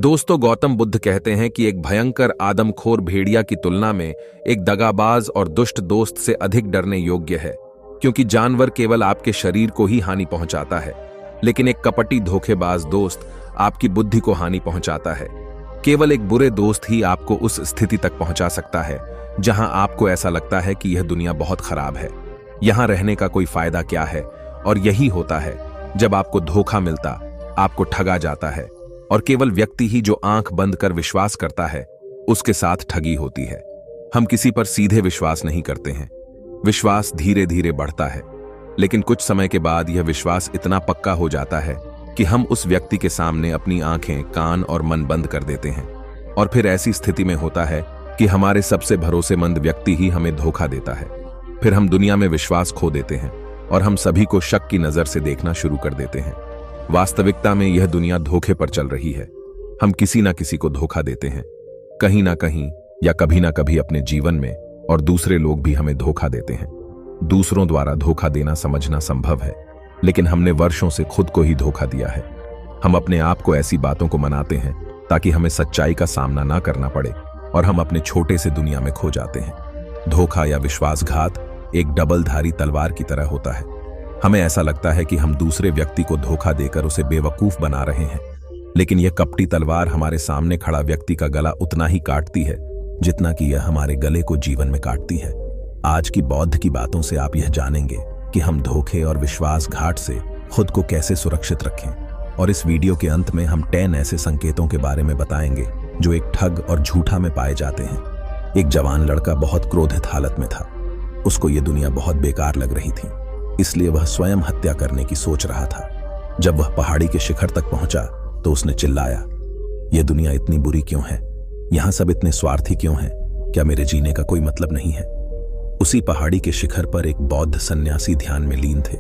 दोस्तों, गौतम बुद्ध कहते हैं कि एक भयंकर आदमखोर भेड़िया की तुलना में एक दगाबाज और दुष्ट दोस्त से अधिक डरने योग्य है, क्योंकि जानवर केवल आपके शरीर को ही हानि पहुंचाता है, लेकिन एक कपटी धोखेबाज दोस्त आपकी बुद्धि को हानि पहुंचाता है। केवल एक बुरे दोस्त ही आपको उस स्थिति तक पहुंचा सकता है जहां आपको ऐसा लगता है कि यह दुनिया बहुत खराब है, यहां रहने का कोई फायदा क्या है। और यही होता है जब आपको धोखा मिलता, आपको ठगा जाता है, और केवल व्यक्ति ही जो आंख बंद कर विश्वास करता है उसके साथ ठगी होती है। हम किसी पर सीधे विश्वास नहीं करते हैं, विश्वास धीरे धीरे बढ़ता है, लेकिन कुछ समय के बाद यह विश्वास इतना पक्का हो जाता है कि हम उस व्यक्ति के सामने अपनी आंखें, कान और मन बंद कर देते हैं। और फिर ऐसी स्थिति में होता है कि हमारे सबसे भरोसेमंद व्यक्ति ही हमें धोखा देता है। फिर हम दुनिया में विश्वास खो देते हैं और हम सभी को शक की नजर से देखना शुरू कर देते हैं। वास्तविकता में यह दुनिया धोखे पर चल रही है। हम किसी ना किसी को धोखा देते हैं, कहीं ना कहीं या कभी ना कभी अपने जीवन में, और दूसरे लोग भी हमें धोखा देते हैं। दूसरों द्वारा धोखा देना समझना संभव है, लेकिन हमने वर्षों से खुद को ही धोखा दिया है। हम अपने आप को ऐसी बातों को मनाते हैं ताकि हमें सच्चाई का सामना ना करना पड़े, और हम अपने छोटे से दुनिया में खो जाते हैं। धोखा या विश्वासघात एक डबलधारी तलवार की तरह होता है। हमें ऐसा लगता है कि हम दूसरे व्यक्ति को धोखा देकर उसे बेवकूफ बना रहे हैं, लेकिन यह कपटी तलवार हमारे सामने खड़ा व्यक्ति का गला उतना ही काटती है जितना कि यह हमारे गले को जीवन में काटती है। आज की बौद्ध की बातों से आप यह जानेंगे कि हम धोखे और विश्वासघात से खुद को कैसे सुरक्षित रखें। और इस वीडियो के अंत में हम 10 ऐसे संकेतों के बारे में बताएंगे जो एक ठग और झूठा में पाए जाते हैं। एक जवान लड़का बहुत क्रोधित हालत में था। उसको यह दुनिया बहुत बेकार लग रही थी, इसलिए वह स्वयं हत्या करने की सोच रहा था। जब वह पहाड़ी के शिखर तक पहुंचा तो उसने चिल्लाया, यह दुनिया इतनी बुरी क्यों है? यहां सब इतने स्वार्थी क्यों हैं? क्या मेरे जीने का कोई मतलब नहीं है? उसी पहाड़ी के शिखर पर एक बौद्ध सन्यासी ध्यान में लीन थे।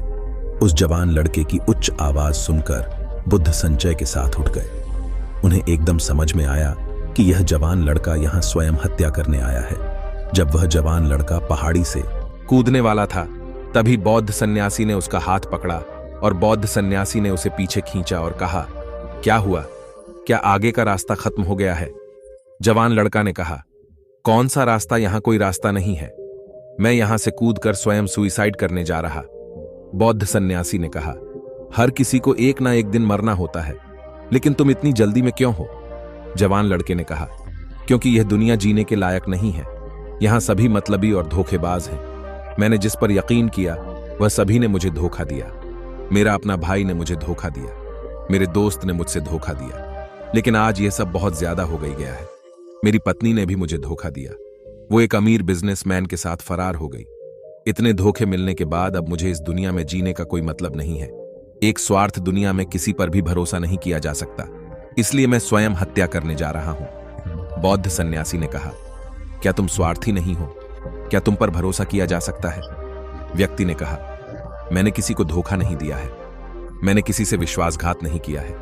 उस जवान लड़के की उच्च आवाज सुनकर बुद्ध संजय के साथ उठ गए। उन्हें एकदम समझ में आया कि यह जवान लड़का यहां स्वयं हत्या करने आया है। जब वह जवान लड़का पहाड़ी से कूदने वाला था, तभी बौद्ध सन्यासी ने उसका हाथ पकड़ा और बौद्ध सन्यासी ने उसे पीछे खींचा और कहा, क्या हुआ? क्या आगे का रास्ता खत्म हो गया है? जवान लड़का ने कहा, कौन सा रास्ता? यहां कोई रास्ता नहीं है। मैं यहां से कूदकर स्वयं सुइसाइड करने जा रहा। बौद्ध सन्यासी ने कहा, हर किसी को एक ना एक दिन मरना होता है, लेकिन तुम इतनी जल्दी में क्यों हो? जवान लड़के ने कहा, क्योंकि यह दुनिया जीने के लायक नहीं है। यहां सभी मतलबी और धोखेबाज हैं। मैंने जिस पर यकीन किया वह सभी ने मुझे धोखा दिया। मेरा अपना भाई ने मुझे धोखा दिया, मेरे दोस्त ने मुझसे धोखा दिया, लेकिन आज यह सब बहुत ज्यादा हो गया है। मेरी पत्नी ने भी मुझे धोखा दिया। वो एक अमीर बिजनेसमैन के साथ फरार हो गई। इतने धोखे मिलने के बाद अब मुझे इस दुनिया में जीने का कोई मतलब नहीं है। एक स्वार्थ दुनिया में किसी पर भी भरोसा नहीं किया जा सकता, इसलिए मैं स्वयं हत्या करने जा रहा हूं। बौद्ध सन्यासी ने कहा, क्या तुम स्वार्थी नहीं हो? क्या तुम पर भरोसा किया जा सकता है? व्यक्ति ने कहा, मैंने किसी को धोखा नहीं दिया है, मैंने किसी से विश्वासघात नहीं किया है।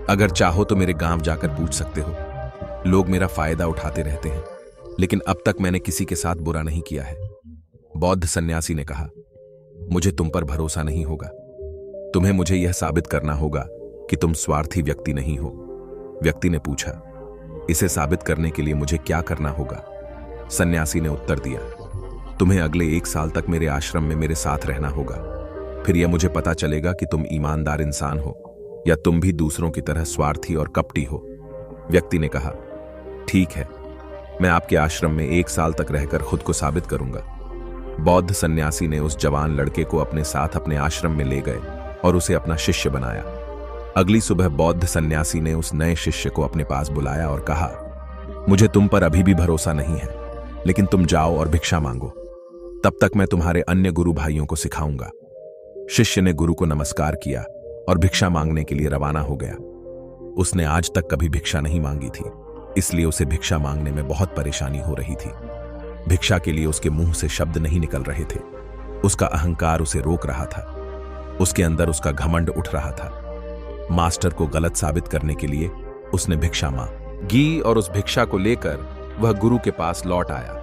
अगर चाहो तो मेरे गांव जाकर पूछ सकते हो। लोग मेरा फायदा उठाते रहते हैं, लेकिन अब तक मैंने किसी के साथ बुरा नहीं किया है। बौद्ध सन्यासी ने कहा, मुझे तुम पर भरोसा नहीं होगा। तुम्हें मुझे यह साबित करना होगा कि तुम स्वार्थी व्यक्ति नहीं हो। व्यक्ति ने पूछा, इसे साबित करने के लिए मुझे क्या करना होगा? सन्यासी ने उत्तर दिया, तुम्हें अगले 1 साल तक मेरे आश्रम में मेरे साथ रहना होगा। फिर यह मुझे पता चलेगा कि तुम ईमानदार इंसान हो या तुम भी दूसरों की तरह स्वार्थी और कपटी हो। व्यक्ति ने कहा, ठीक है, मैं आपके आश्रम में 1 साल तक रहकर खुद को साबित करूंगा। बौद्ध सन्यासी ने उस जवान लड़के को अपने साथ अपने आश्रम में ले गए और उसे अपना शिष्य बनाया। अगली सुबह बौद्ध सन्यासी ने उस नए शिष्य को अपने पास बुलाया और कहा, मुझे तुम पर अभी भी भरोसा नहीं है, लेकिन तुम जाओ और भिक्षा मांगो। तब तक मैं तुम्हारे अन्य गुरु भाइयों को सिखाऊंगा। शिष्य ने गुरु को नमस्कार किया और भिक्षा मांगने के लिए रवाना हो गया। उसने आज तक कभी भिक्षा नहीं मांगी थी, इसलिए उसे भिक्षा मांगने में बहुत परेशानी हो रही थी। भिक्षा के लिए उसके मुंह से शब्द नहीं निकल रहे थे। उसका अहंकार उसे रोक रहा था। उसके अंदर उसका घमंड उठ रहा था। मास्टर को गलत साबित करने के लिए उसने भिक्षा मांगी और उस भिक्षा को लेकर वह गुरु के पास लौट आया।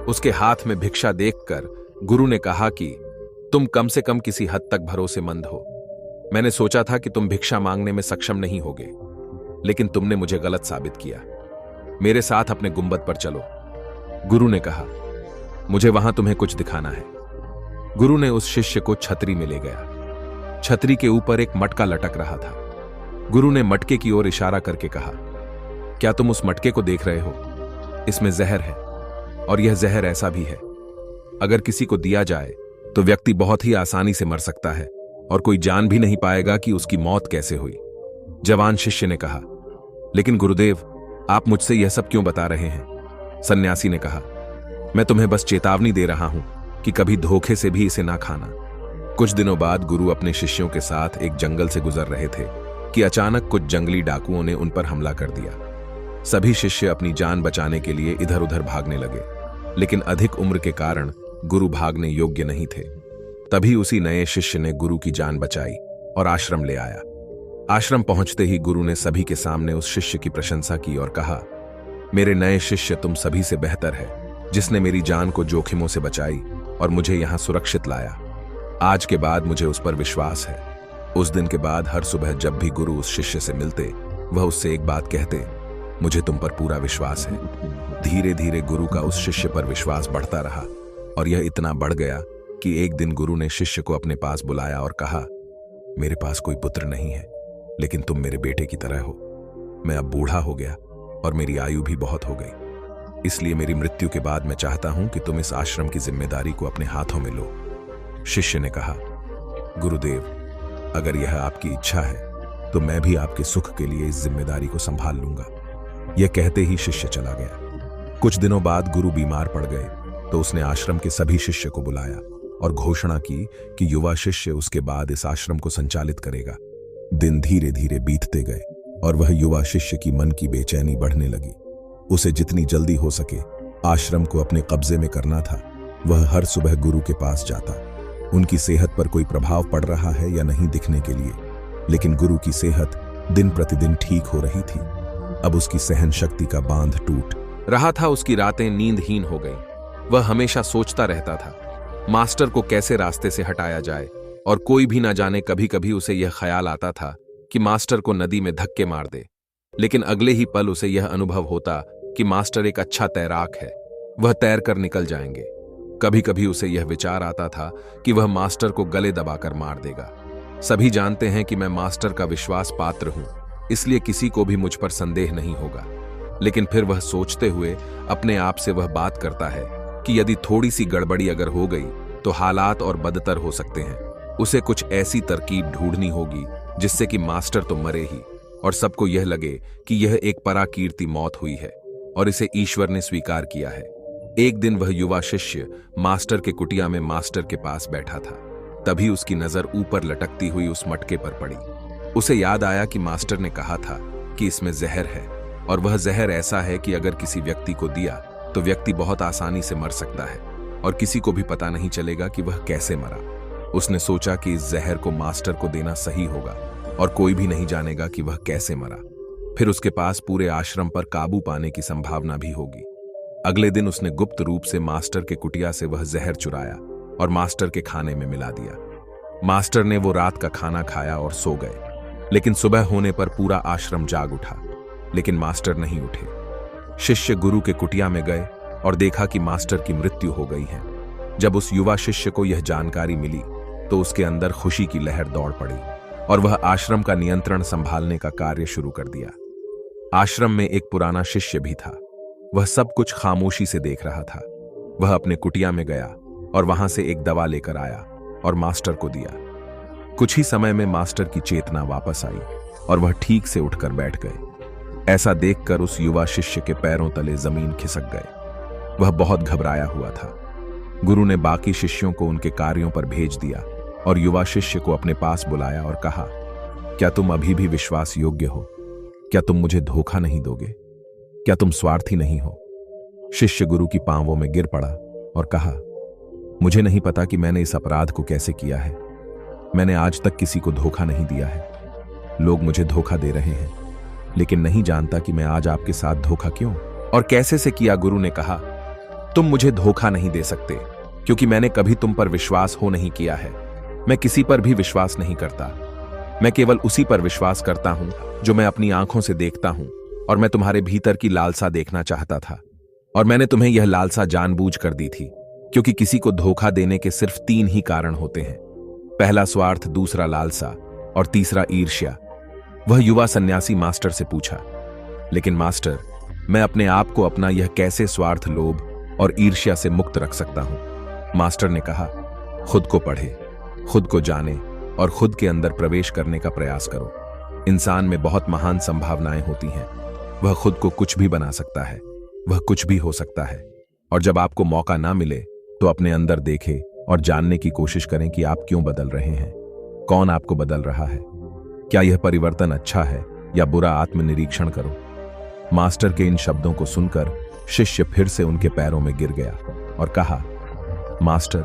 उसके हाथ में भिक्षा देखकर गुरु ने कहा कि तुम कम से कम किसी हद तक भरोसेमंद हो। मैंने सोचा था कि तुम भिक्षा मांगने में सक्षम नहीं होगे। लेकिन तुमने मुझे गलत साबित किया। मेरे साथ अपने गुंबद पर चलो। गुरु ने कहा, मुझे वहां तुम्हें कुछ दिखाना है। गुरु ने उस शिष्य को छतरी में ले गया। छतरी के ऊपर एक मटका लटक रहा था। गुरु ने मटके की ओर इशारा करके कहा, क्या तुम उस मटके को देख रहे हो? इसमें जहर है, और यह जहर ऐसा भी है, अगर किसी को दिया जाए तो व्यक्ति बहुत ही आसानी से मर सकता है और कोई जान भी नहीं पाएगा कि उसकी मौत कैसे हुई। जवान शिष्य ने कहा, लेकिन गुरुदेव, आप मुझसे यह सब क्यों बता रहे हैं? सन्यासी ने कहा, मैं तुम्हें बस चेतावनी दे रहा हूं कि कभी धोखे से भी इसे ना खाना। कुछ दिनों बाद गुरु अपने शिष्यों के साथ एक जंगल से गुजर रहे थे कि अचानक कुछ जंगली डाकुओं ने उन पर हमला कर दिया। सभी शिष्य अपनी जान बचाने के लिए इधर उधर भागने लगे, लेकिन अधिक उम्र के कारण गुरु भागने योग्य नहीं थे। तभी उसी नए शिष्य ने गुरु की जान बचाई और आश्रम ले आया। आश्रम पहुंचते ही गुरु ने सभी के सामने उस शिष्य की प्रशंसा की और कहा, मेरे नए शिष्य, तुम सभी से बेहतर है, जिसने मेरी जान को जोखिमों से बचाई और मुझे यहां सुरक्षित लाया। आज के बाद मुझे उस पर विश्वास है। उस दिन के बाद हर सुबह जब भी गुरु उस शिष्य से मिलते, वह उससे एक बात कहते, मुझे तुम पर पूरा विश्वास है। धीरे धीरे गुरु का उस शिष्य पर विश्वास बढ़ता रहा और यह इतना बढ़ गया कि एक दिन गुरु ने शिष्य को अपने पास बुलाया और कहा, मेरे पास कोई पुत्र नहीं है, लेकिन तुम मेरे बेटे की तरह हो। मैं अब बूढ़ा हो गया और मेरी आयु भी बहुत हो गई, इसलिए मेरी मृत्यु के बाद मैं चाहता हूं कि तुम इस आश्रम की जिम्मेदारी को अपने हाथों में लो। शिष्य ने कहा, गुरुदेव, अगर यह आपकी इच्छा है तो मैं भी आपके सुख के लिए इस जिम्मेदारी को संभाल लूंगा। यह कहते ही शिष्य चला गया। कुछ दिनों बाद गुरु बीमार पड़ गए तो उसने आश्रम के सभी शिष्य को बुलाया और घोषणा की कि युवा शिष्य उसके बाद इस आश्रम को संचालित करेगा। दिन धीरे धीरे बीतते गए और वह युवा शिष्य की मन की बेचैनी बढ़ने लगी। उसे जितनी जल्दी हो सके आश्रम को अपने कब्जे में करना था। वह हर सुबह गुरु के पास जाता, उनकी सेहत पर कोई प्रभाव पड़ रहा है या नहीं दिखने के लिए, लेकिन गुरु की सेहत दिन प्रतिदिन ठीक हो रही थी। अब उसकी सहन शक्ति का बांध टूट रहा था। उसकी रातें नींदहीन हो गई। वह हमेशा सोचता रहता था मास्टर को कैसे रास्ते से हटाया जाए, और कोई भी ना जाने कभी कभी उसे यह ख्याल आता था कि मास्टर को नदी में धक्के मार दे, लेकिन अगले ही पल उसे यह अनुभव होता कि मास्टर एक अच्छा तैराक है, वह तैर कर निकल जाएंगे। कभी कभी उसे यह विचार आता था कि वह मास्टर को गले दबाकर मार देगा। सभी जानते हैं कि मैं मास्टर का विश्वास पात्र हूं, इसलिए किसी को भी मुझ पर संदेह नहीं होगा। लेकिन फिर वह सोचते हुए अपने आप से वह बात करता है कि यदि थोड़ी सी गड़बड़ी अगर हो गई तो हालात और बदतर हो सकते हैं। उसे कुछ ऐसी तरकीब ढूंढनी होगी जिससे कि मास्टर तो मरे ही और सबको यह लगे कि यह एक पराकीर्ति मौत हुई है और इसे ईश्वर ने स्वीकार किया है। एक दिन वह युवा शिष्य मास्टर के कुटिया में मास्टर के पास बैठा था। तभी उसकी नजर ऊपर लटकती हुई उस मटके पर पड़ी। उसे याद आया कि मास्टर ने कहा था कि इसमें जहर है, और वह जहर ऐसा है कि अगर किसी व्यक्ति को दिया तो व्यक्ति बहुत आसानी से मर सकता है और किसी को भी पता नहीं चलेगा कि वह कैसे मरा। उसने सोचा कि इस जहर को मास्टर को देना सही होगा और कोई भी नहीं जानेगा कि वह कैसे मरा। फिर उसके पास पूरे आश्रम पर काबू पाने की संभावना भी होगी। अगले दिन उसने गुप्त रूप से मास्टर के कुटिया से वह जहर चुराया और मास्टर के खाने में मिला दिया। मास्टर ने वो रात का खाना खाया और सो गए, लेकिन सुबह होने पर पूरा आश्रम जाग उठा, लेकिन मास्टर नहीं उठे। शिष्य गुरु के कुटिया में गए और देखा कि मास्टर की मृत्यु हो गई है। जब उस युवा शिष्य को यह जानकारी मिली तो उसके अंदर खुशी की लहर दौड़ पड़ी और वह आश्रम का नियंत्रण संभालने का कार्य शुरू कर दिया। आश्रम में एक पुराना शिष्य भी था। वह सब कुछ खामोशी से देख रहा था। वह अपने कुटिया में गया और वहां से एक दवा लेकर आया और मास्टर को दिया। कुछ ही समय में मास्टर की चेतना वापस आई और वह ठीक से उठकर बैठ गए। ऐसा देखकर उस युवा शिष्य के पैरों तले जमीन खिसक गए। वह बहुत घबराया हुआ था। गुरु ने बाकी शिष्यों को उनके कार्यों पर भेज दिया और युवा शिष्य को अपने पास बुलाया और कहा, क्या तुम अभी भी विश्वास योग्य हो? क्या तुम मुझे धोखा नहीं दोगे? क्या तुम स्वार्थी नहीं हो? शिष्य गुरु की पांवों में गिर पड़ा और कहा, मुझे नहीं पता कि मैंने इस अपराध को कैसे किया है। मैंने आज तक किसी को धोखा नहीं दिया है। लोग मुझे धोखा दे रहे हैं, लेकिन नहीं जानता कि मैं आज आपके साथ धोखा क्यों और कैसे से किया। गुरु ने कहा, तुम मुझे धोखा नहीं दे सकते क्योंकि मैंने कभी तुम पर विश्वास हो नहीं किया है। मैं किसी पर भी विश्वास नहीं करता। मैं केवल उसी पर विश्वास करता हूं जो मैं अपनी आंखों से देखता हूं, और मैं तुम्हारे भीतर की लालसा देखना चाहता था। और मैंने तुम्हें यह लालसा जानबूझ कर दी थी, क्योंकि किसी को धोखा देने के सिर्फ 3 ही कारण होते हैं। पहला स्वार्थ, दूसरा लालसा और तीसरा ईर्ष्या। वह युवा सन्यासी मास्टर से पूछा, लेकिन मास्टर, मैं अपने आप को अपना यह कैसे स्वार्थ, लोभ और ईर्ष्या से मुक्त रख सकता हूं? मास्टर ने कहा, खुद को पढ़े, खुद को जाने और खुद के अंदर प्रवेश करने का प्रयास करो। इंसान में बहुत महान संभावनाएं होती हैं। वह खुद को कुछ भी बना सकता है, वह कुछ भी हो सकता है। और जब आपको मौका ना मिले तो अपने अंदर देखें और जानने की कोशिश करें कि आप क्यों बदल रहे हैं, कौन आपको बदल रहा है, क्या यह परिवर्तन अच्छा है या बुरा। आत्मनिरीक्षण करो। मास्टर के इन शब्दों को सुनकर शिष्य फिर से उनके पैरों में गिर गया और कहा, मास्टर,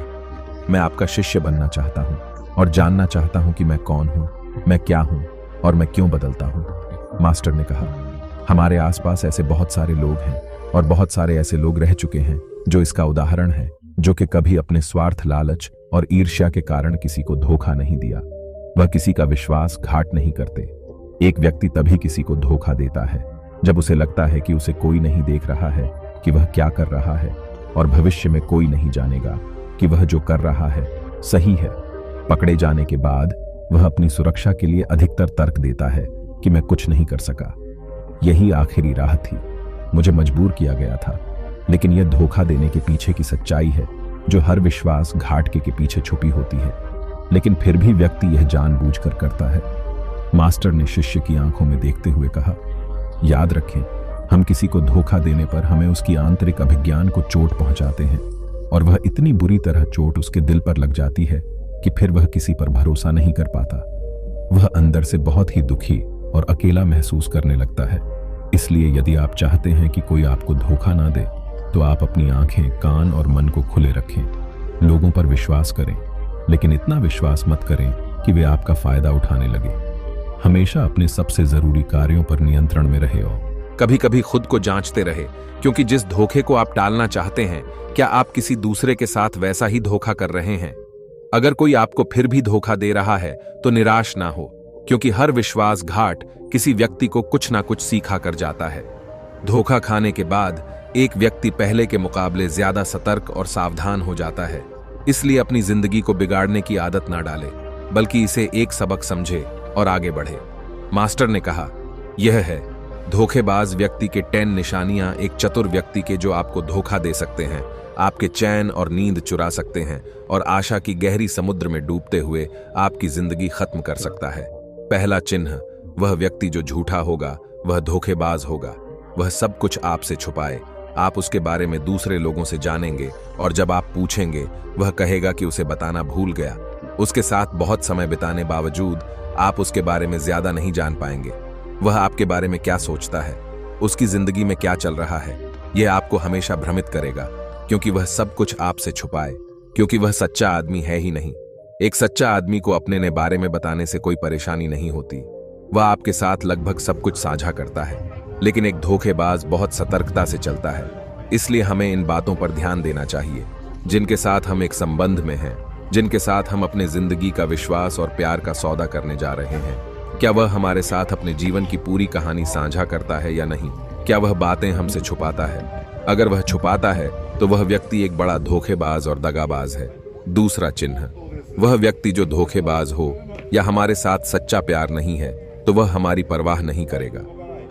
मैं आपका शिष्य बनना चाहता हूं और जानना चाहता हूं कि मैं कौन हूं, मैं क्या हूं और मैं क्यों बदलता हूं। मास्टर ने कहा, हमारे आसपास ऐसे बहुत सारे लोग हैं और बहुत सारे ऐसे लोग रह चुके हैं जो इसका उदाहरण है, जो कि कभी अपने स्वार्थ, लालच और ईर्ष्या के कारण किसी को धोखा नहीं दिया। वह किसी का विश्वास घाट नहीं करते। एक व्यक्ति तभी किसी को धोखा देता है जब उसे लगता है कि उसे कोई नहीं देख रहा है कि वह क्या कर रहा है, और भविष्य में कोई नहीं जानेगा कि वह जो कर रहा है सही है। पकड़े जाने के बाद वह अपनी सुरक्षा के लिए अधिकतर तर्क देता है कि मैं कुछ नहीं कर सका। यही आखिरी राह थी, मुझे मजबूर किया गया था। लेकिन यह धोखा देने के पीछे की सच्चाई है जो हर विश्वास घाट के पीछे छुपी होती है, लेकिन फिर भी व्यक्ति यह जानबूझकर करता है। मास्टर ने शिष्य की आंखों में देखते हुए कहा, याद रखें, हम किसी को धोखा देने पर हमें उसकी आंतरिक अभिज्ञान को चोट पहुंचाते हैं, और वह इतनी बुरी तरह चोट उसके दिल पर लग जाती है कि फिर वह किसी पर भरोसा नहीं कर पाता। वह अंदर से बहुत ही दुखी और अकेला महसूस करने लगता है। इसलिए यदि आप चाहते हैं कि कोई आपको धोखा ना दे, तो आप अपनी आंखें, कान और मन को खुले रखें। लोगों पर विश्वास करें, लेकिन इतना विश्वास मत करें कि वे आपका फायदा उठाने लगे। हमेशा अपने सबसे जरूरी कार्यों पर नियंत्रण में रहे और कभी कभी खुद को जांचते रहे, क्योंकि जिस धोखे को आप टालना चाहते हैं, क्या आप किसी दूसरे के साथ वैसा ही धोखा कर रहे हैं? अगर कोई आपको फिर भी धोखा दे रहा है तो निराश ना हो, क्योंकि हर विश्वासघात किसी व्यक्ति को कुछ ना कुछ सीखा कर जाता है। धोखा खाने के बाद एक व्यक्ति पहले के मुकाबले ज्यादा सतर्क और सावधान हो जाता है। इसलिए अपनी जिंदगी को बिगाड़ने की आदत ना डाले, बल्कि इसे एक सबक समझे और आगे बढ़े। मास्टर ने कहा, यह है धोखेबाज व्यक्ति के 10 निशानियां एक चतुर व्यक्ति के जो आपको धोखा दे सकते हैं, आपके चैन और नींद चुरा सकते हैं और आशा की गहरी समुद्र में डूबते हुए आपकी जिंदगी खत्म कर सकता है। पहला चिन्ह, वह व्यक्ति जो झूठा होगा वह धोखेबाज होगा। वह सब कुछ आपसे छुपाए। आप उसके बारे में दूसरे लोगों से जानेंगे, और जब आप पूछेंगे वह कहेगा कि उसे बताना भूल गया। उसके साथ बहुत समय बिताने बावजूद आप उसके बारे में ज्यादा नहीं जान पाएंगे। वह आपके बारे में क्या सोचता है, उसकी जिंदगी में क्या चल रहा है, यह आपको हमेशा भ्रमित करेगा, क्योंकि वह सब कुछ आपसे छुपाए, क्योंकि वह सच्चा आदमी है ही नहीं। एक सच्चा आदमी को अपने बारे में बताने से कोई परेशानी नहीं होती। वह आपके साथ लगभग सब कुछ साझा करता है, लेकिन एक धोखेबाज बहुत सतर्कता से चलता है। इसलिए हमें इन बातों पर ध्यान देना चाहिए, जिनके साथ हम एक संबंध में हैं, जिनके साथ हम अपने जिंदगी का विश्वास और प्यार का सौदा करने जा रहे हैं। क्या वह हमारे साथ अपने जीवन की पूरी कहानी साझा करता है या नहीं? क्या वह बातें हमसे छुपाता है? अगर वह छुपाता है तो वह व्यक्ति एक बड़ा धोखेबाज और दगाबाज है। दूसरा चिन्ह, वह व्यक्ति जो धोखेबाज हो या हमारे साथ सच्चा प्यार नहीं है, तो वह हमारी परवाह नहीं करेगा।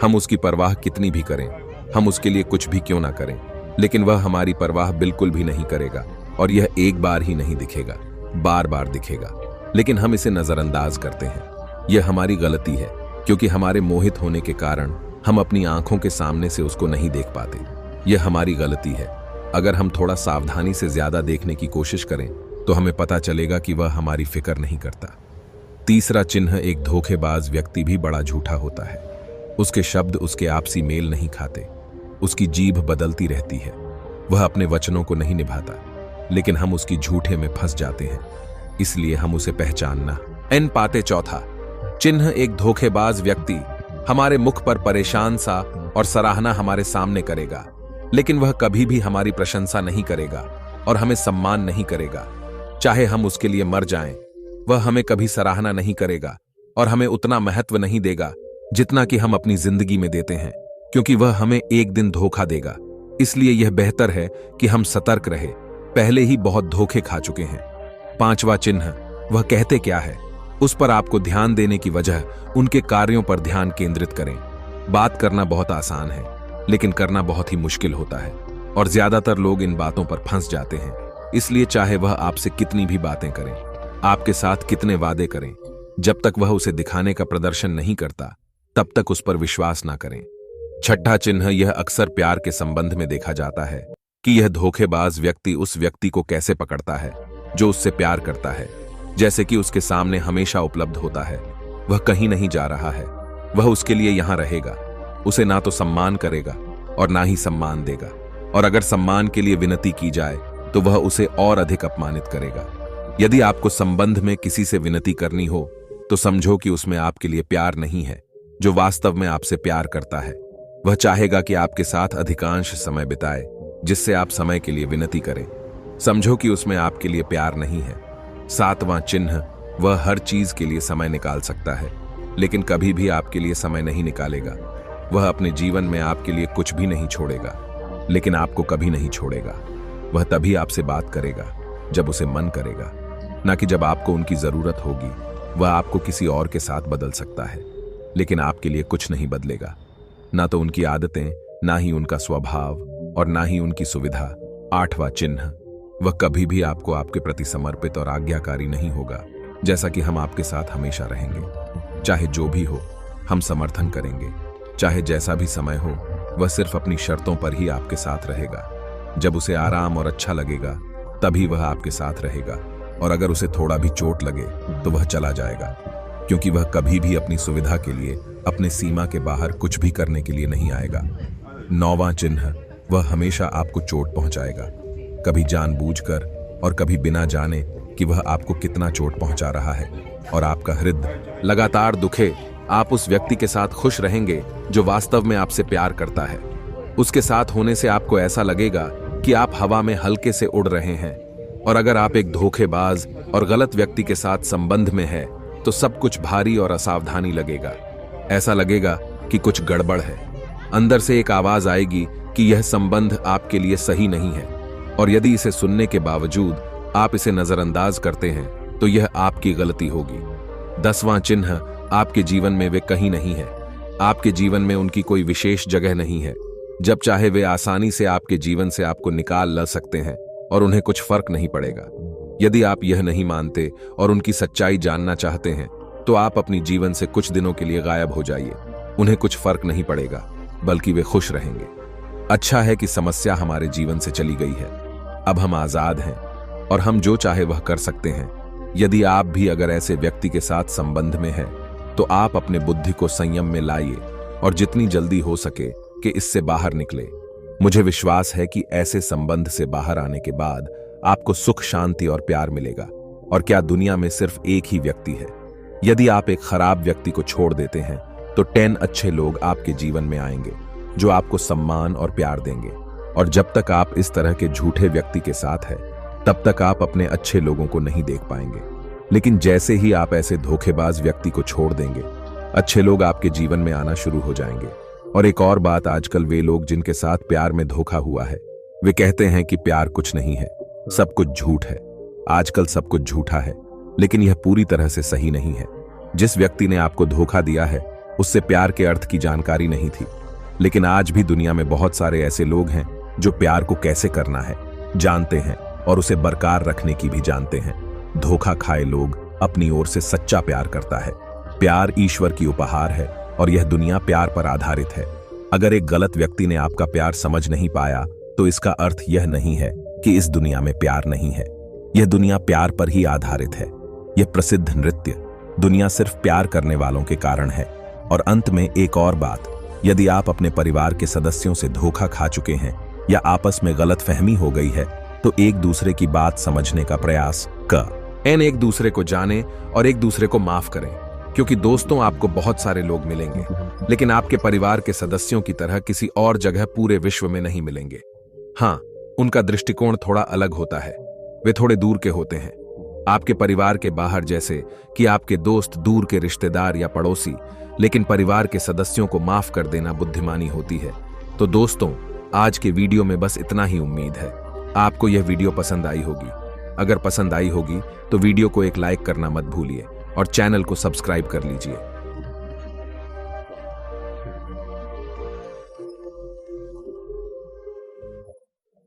हम उसकी परवाह कितनी भी करें, हम उसके लिए कुछ भी क्यों ना करें, लेकिन वह हमारी परवाह बिल्कुल भी नहीं करेगा। और यह एक बार ही नहीं दिखेगा, बार बार दिखेगा, लेकिन हम इसे नजरअंदाज करते हैं। यह हमारी गलती है, क्योंकि हमारे मोहित होने के कारण हम अपनी आंखों के सामने से उसको नहीं देख पाते। यह हमारी गलती है। अगर हम थोड़ा सावधानी से ज्यादा देखने की कोशिश करें तो हमें पता चलेगा कि वह हमारी फिक्र नहीं करता। तीसरा चिन्ह, एक धोखेबाज व्यक्ति भी बड़ा झूठा होता है। उसके शब्द उसके आपसी मेल नहीं खाते। उसकी जीभ बदलती रहती है। वह अपने वचनों को नहीं निभाता, लेकिन हम उसकी झूठे में फंस जाते हैं। इसलिए हम उसे पहचानना इन पाते। चौथा चिन्ह, एक धोखेबाज व्यक्ति हमारे मुख पर परेशान सा और सराहना हमारे सामने करेगा, लेकिन वह कभी भी हमारी प्रशंसा नहीं करेगा और हमें सम्मान नहीं करेगा। चाहे हम उसके लिए मर जाएं, वह हमें कभी सराहना नहीं करेगा और हमें उतना महत्व नहीं देगा जितना कि हम अपनी जिंदगी में देते हैं, क्योंकि वह हमें एक दिन धोखा देगा। इसलिए यह बेहतर है कि हम सतर्क रहे, पहले ही बहुत धोखे खा चुके हैं। 5वां चिन्ह, वह कहते क्या है, उस पर आपको ध्यान देने की वजह उनके कार्यों पर ध्यान केंद्रित करें। बात करना बहुत आसान है, लेकिन करना बहुत ही मुश्किल होता है, और ज्यादातर लोग इन बातों पर फंस जाते हैं। इसलिए चाहे वह आपसे कितनी भी बातें करें, आपके साथ कितने वादे करें, जब तक वह उसे दिखाने का प्रदर्शन नहीं करता, तब तक उस पर विश्वास ना करें। 6ठा चिन्ह, यह अक्सर प्यार के संबंध में देखा जाता है कि यह धोखेबाज व्यक्ति उस व्यक्ति को कैसे पकड़ता है जो उससे प्यार करता है, जैसे कि उसके सामने हमेशा उपलब्ध होता है। वह कहीं नहीं जा रहा है, वह उसके लिए यहां रहेगा, उसे ना तो सम्मान करेगा और ना ही सम्मान देगा, और अगर सम्मान के लिए विनती की जाए तो वह उसे और अधिक अपमानित करेगा। यदि आपको संबंध में किसी से विनती करनी हो तो समझो कि उसमें आपके लिए प्यार नहीं है। जो वास्तव में आपसे प्यार करता है वह चाहेगा कि आपके साथ अधिकांश समय बिताए, जिससे आप समय के लिए विनती करें। समझो कि उसमें आपके लिए प्यार नहीं है। 7वां चिन्ह, वह हर चीज के लिए समय निकाल सकता है, लेकिन कभी भी आपके लिए समय नहीं निकालेगा। वह अपने जीवन में आपके लिए कुछ भी नहीं छोड़ेगा, लेकिन आपको कभी नहीं छोड़ेगा। वह तभी आपसे बात करेगा जब उसे मन करेगा, ना कि जब आपको उनकी जरूरत होगी। वह आपको किसी और के साथ बदल सकता है, लेकिन आपके लिए कुछ नहीं बदलेगा, ना तो उनकी आदतें, ना ही उनका स्वभाव, और ना ही उनकी सुविधा। 8वां चिन्ह, वह कभी भी आपको आपके प्रति समर्पित और आज्ञाकारी नहीं होगा, जैसा कि हम आपके साथ हमेशा रहेंगे। चाहे जो भी हो, हम समर्थन करेंगे। चाहे जैसा भी समय हो, वह सिर्फ अपनी शर्तों पर ही आपके साथ रहेगा। जब उसे आराम और अच्छा लगेगा तभी वह आपके साथ रहेगा, और अगर उसे थोड़ा भी चोट लगे तो वह चला जाएगा, क्योंकि वह कभी भी अपनी सुविधा के लिए अपने सीमा के बाहर कुछ भी करने के लिए नहीं आएगा। 9वां चिन्ह, वह हमेशा आपको चोट पहुंचाएगा, कभी जानबूझकर और कभी बिना जाने कि वह आपको कितना चोट पहुंचा रहा है, और आपका हृदय लगातार दुखे। आप उस व्यक्ति के साथ खुश रहेंगे जो वास्तव में आपसे प्यार करता है। उसके साथ होने से आपको ऐसा लगेगा कि आप हवा में हल्के से उड़ रहे हैं, और अगर आप एक धोखेबाज और गलत व्यक्ति के साथ संबंध में है तो सब कुछ भारी और असावधानी लगेगा। ऐसा लगेगा कि कुछ गड़बड़ है। अंदर से एक आवाज आएगी कि यह संबंध आपके लिए सही नहीं है, और यदि इसे सुनने के बावजूद आप इसे नजरअंदाज करते हैं तो यह आपकी गलती होगी। 10वां चिन्ह, आपके जीवन में वे कहीं नहीं है। आपके जीवन में उनकी कोई विशेष जगह नहीं है। जब चाहे वे आसानी से आपके जीवन से आपको निकाल ला सकते हैं, और उन्हें कुछ फर्क नहीं पड़ेगा। यदि आप यह नहीं मानते और उनकी सच्चाई जानना चाहते हैं तो आप अपनी जीवन से कुछ दिनों के लिए गायब हो जाइए। उन्हें कुछ फर्क नहीं पड़ेगा, बल्कि वे खुश रहेंगे। अच्छा है कि समस्या हमारे जीवन से चली गई है। अब हम आजाद हैं और हम जो चाहे वह कर सकते हैं। यदि आप भी अगर ऐसे व्यक्ति के साथ संबंध में हैं तो आप अपने बुद्धि को संयम में लाइए और जितनी जल्दी हो सके कि इससे बाहर निकले। मुझे विश्वास है कि ऐसे संबंध से बाहर आने के बाद आपको सुख, शांति और प्यार मिलेगा। और क्या दुनिया में सिर्फ एक ही व्यक्ति है? यदि आप एक खराब व्यक्ति को छोड़ देते हैं तो 10 अच्छे लोग आपके जीवन में आएंगे जो आपको सम्मान और प्यार देंगे। और जब तक आप इस तरह के झूठे व्यक्ति के साथ हैं, तब तक आप अपने अच्छे लोगों को नहीं देख पाएंगे। लेकिन जैसे ही आप ऐसे धोखेबाज व्यक्ति को छोड़ देंगे, अच्छे लोग आपके जीवन में आना शुरू हो जाएंगे। और एक और बात, आजकल वे लोग जिनके साथ प्यार में धोखा हुआ है, वे कहते हैं कि प्यार कुछ नहीं है, सब कुछ झूठ है। आजकल सब कुछ झूठा है, लेकिन यह पूरी तरह से सही नहीं है। जिस व्यक्ति ने आपको धोखा दिया है उससे प्यार के अर्थ की जानकारी नहीं थी, लेकिन आज भी दुनिया में बहुत सारे ऐसे लोग हैं जो प्यार को कैसे करना है जानते हैं और उसे बरकरार रखने की भी जानते हैं। धोखा खाए लोग अपनी ओर से सच्चा प्यार करता है। प्यार ईश्वर की उपहार है और यह दुनिया प्यार पर आधारित है। अगर एक गलत व्यक्ति ने आपका प्यार समझ नहीं पाया तो इसका अर्थ यह नहीं है कि इस दुनिया में प्यार नहीं है। यह दुनिया प्यार पर ही आधारित है। यह प्रसिद्ध नृत्य दुनिया सिर्फ प्यार करने वालों के कारण है। और अंत में एक और बात, यदि आप अपने परिवार के सदस्यों से धोखा खा चुके हैं या आपस में गलतफहमी हो गई है तो एक दूसरे की बात समझने का प्रयास करें। एक दूसरे को जाने और एक दूसरे को माफ करें, क्योंकि दोस्तों आपको बहुत सारे लोग मिलेंगे, लेकिन आपके परिवार के सदस्यों की तरह किसी और जगह पूरे विश्व में नहीं मिलेंगे। हाँ, उनका दृष्टिकोण थोड़ा अलग होता है, वे थोड़े दूर के होते हैं। आपके परिवार के बाहर, जैसे कि आपके दोस्त, दूर के रिश्तेदार या पड़ोसी। लेकिन परिवार के सदस्यों को माफ कर देना बुद्धिमानी होती है। तो दोस्तों, आज के वीडियो में बस इतना ही। उम्मीद है आपको यह वीडियो पसंद आई होगी। अगर पसंद आई होगी तो वीडियो को एक लाइक करना मत भूलिए और चैनल को सब्सक्राइब कर लीजिए।